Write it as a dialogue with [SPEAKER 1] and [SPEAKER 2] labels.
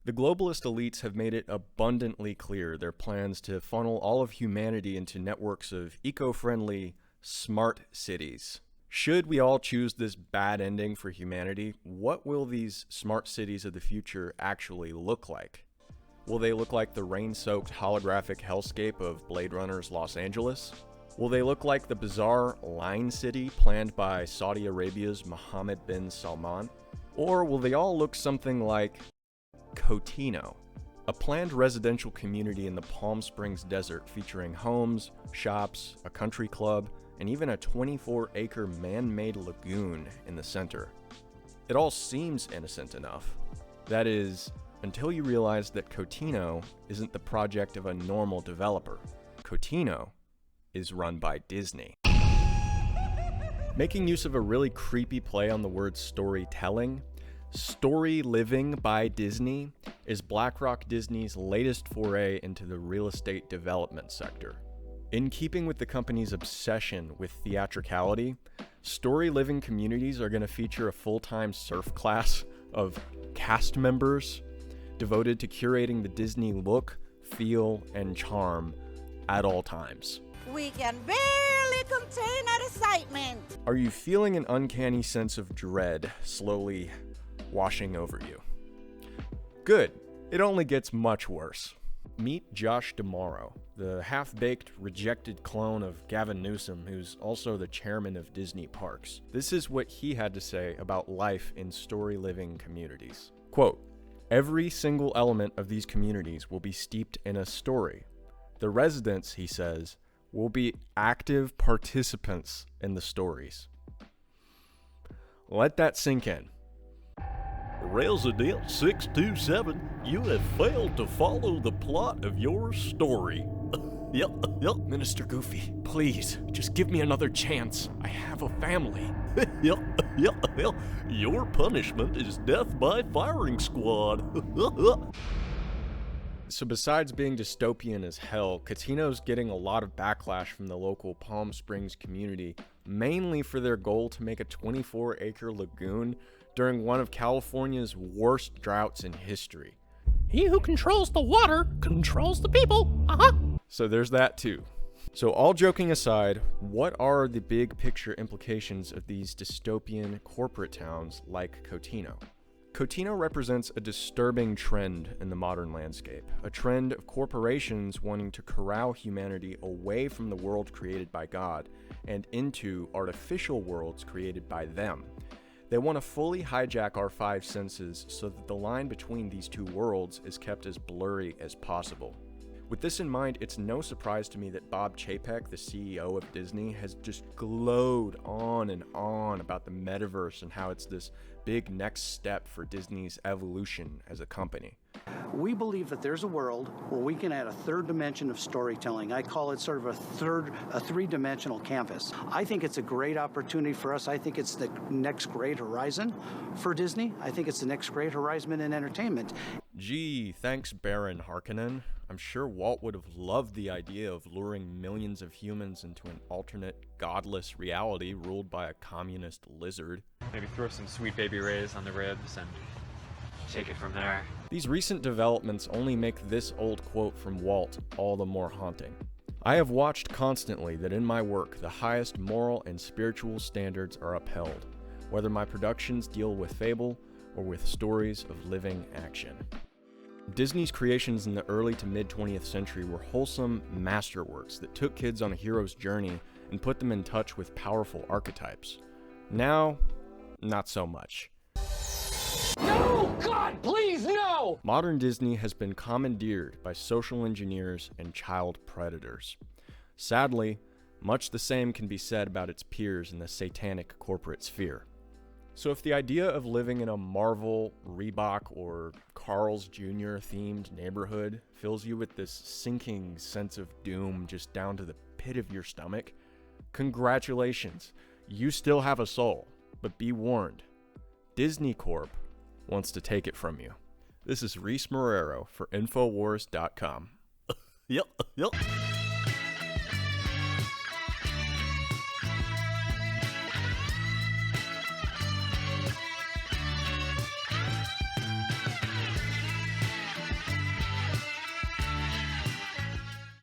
[SPEAKER 1] The globalist elites have made it abundantly clear their plans to funnel all of humanity into networks of eco-friendly, smart cities. Should we all choose this bad ending for humanity, what will these smart cities of the future actually look like? Will they look like the rain-soaked holographic hellscape of Blade Runner's Los Angeles? Will they look like the bizarre Line City planned by Saudi Arabia's Mohammed bin Salman? Or will they all look something like Cotino, a planned residential community in the Palm Springs desert featuring homes, shops, a country club, and even a 24-acre man-made lagoon in the center? It all seems innocent enough. That is, until you realize that Cotino isn't the project of a normal developer. Cotino is run by Disney. Making use of a really creepy play on the word storytelling, Story Living by Disney is BlackRock Disney's latest foray into the real estate development sector. In keeping with the company's obsession with theatricality, Story Living communities are going to feature a full-time surf class of cast members devoted to curating the Disney look, feel, and charm at all times.
[SPEAKER 2] We can barely contain our excitement.
[SPEAKER 1] Are you feeling an uncanny sense of dread slowly washing over you? Good. It only gets much worse. Meet Josh DeMauro, the half-baked, rejected clone of Gavin Newsom, who's also the chairman of Disney Parks. This is what he had to say about life in Story Living communities. Quote, "Every single element of these communities will be steeped in a story. The residents," he says, "will be active participants in the stories." Let that sink in.
[SPEAKER 3] Resident 627, you have failed to follow the plot of your story. Yep.
[SPEAKER 1] Minister Goofy, please, just give me another chance. I have a family.
[SPEAKER 3] Yep. Your punishment is death by firing squad.
[SPEAKER 1] So besides being dystopian as hell, Cotino's getting a lot of backlash from the local Palm Springs community, mainly for their goal to make a 24-acre lagoon during one of California's worst droughts in history.
[SPEAKER 4] He who controls the water controls the people.
[SPEAKER 1] So there's that too. So all joking aside, what are the big picture implications of these dystopian corporate towns like Cotino? Cotino represents a disturbing trend in the modern landscape, a trend of corporations wanting to corral humanity away from the world created by God and into artificial worlds created by them. They want to fully hijack our five senses so that the line between these two worlds is kept as blurry as possible. With this in mind, it's no surprise to me that Bob Chapek, the CEO of Disney, has just glowed on and on about the metaverse and how it's this big next step for Disney's evolution as a company.
[SPEAKER 5] We believe that there's a world where we can add a third dimension of storytelling. I call it sort of a three-dimensional canvas. I think it's a great opportunity for us. I think it's the next great horizon for Disney. I think it's the next great horizon in entertainment.
[SPEAKER 1] Gee, thanks Baron Harkonnen. I'm sure Walt would have loved the idea of luring millions of humans into an alternate, godless reality ruled by a communist lizard.
[SPEAKER 6] Maybe throw some Sweet Baby Rays on the ribs and take it from there.
[SPEAKER 1] These recent developments only make this old quote from Walt all the more haunting. I have watched constantly that in my work, the highest moral and spiritual standards are upheld, whether my productions deal with fable or with stories of living action. Disney's creations in the early to mid 20th century were wholesome masterworks that took kids on a hero's journey and put them in touch with powerful archetypes. Now, not so much.
[SPEAKER 4] No! God, please, no!
[SPEAKER 1] Modern Disney has been commandeered by social engineers and child predators. Sadly, much the same can be said about its peers in the satanic corporate sphere. So if the idea of living in a Marvel, Reebok, or Carl's Jr. themed neighborhood fills you with this sinking sense of doom just down to the pit of your stomach, congratulations, you still have a soul, but be warned, Disney Corp wants to take it from you. This is Reese Marrero for Infowars.com.
[SPEAKER 3] Yep.